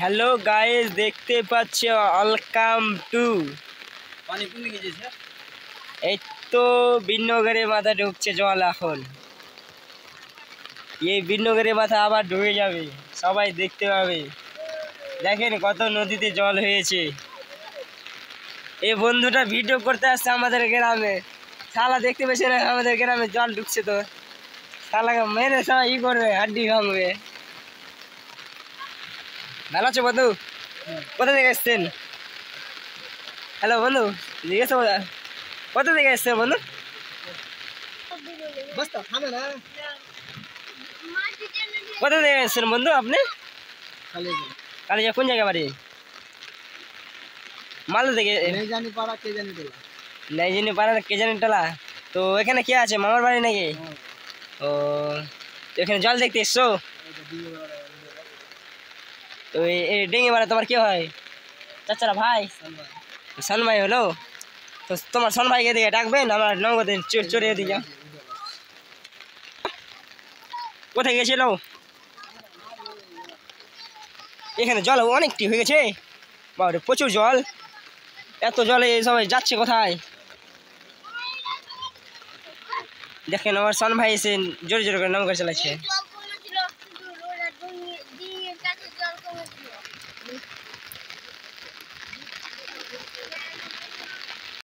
Hello guys, দেখতে পাচ্ছ welcome to পানি কোন দিকে যাচ্ছে? এই তো বিন্নগরের মাথা ঢুকছে জল এখন। এই বিন্নগরের মাথা আবার ঢুকে যাবে, সবাই দেখতে পাবে। দেখেন কত নদীতে জল হয়েছে। এই বন্ধুটা ভিডিও করতে আসছে আমাদের গ্রামে, শালা দেখতে পেয়েছে না আমাদের গ্রামে জল ঢুকছে, তো শালাকে মেরে সবাই ই করবে, হাড্ডি ভাঙবে। ভালো আছো বন্ধু? কোথা থেকে এসছেন? হ্যালো বন্ধু, জিজ্ঞেস কোথা থেকে এসছেন বন্ধু? বস্তা থামে না। কোথা থেকে এসছেন বন্ধু আপনি? খালি কালিয়া কোন জায়গা বাড়ি? মালদা থেকে? নেই জানি পাড়া কে জানি তোলা। নাইজিনি পাড়ার কে জানি টলা। তো এখানে কে আছে, মামার বাড়ি নাকি? ও, তো এখানে জল দেখতে এসছো? তো এই ডেঙ্গি মারা তোমার কি হয়? চাচারা ভাই? সন ভাই হলো। তো তোমার সন ভাইকে দিকে ডাকবেন, আমার নগদে চড়িয়ে দিয়ে যাও। কোথায় গেছিল? এখানে জল অনেকটি হয়ে গেছে, বাবারে প্রচুর জল। এত জলে সবাই যাচ্ছে কোথায়? দেখেন আমার সন ভাই এসে জোরে জোরে করে নৌকা চালাচ্ছে।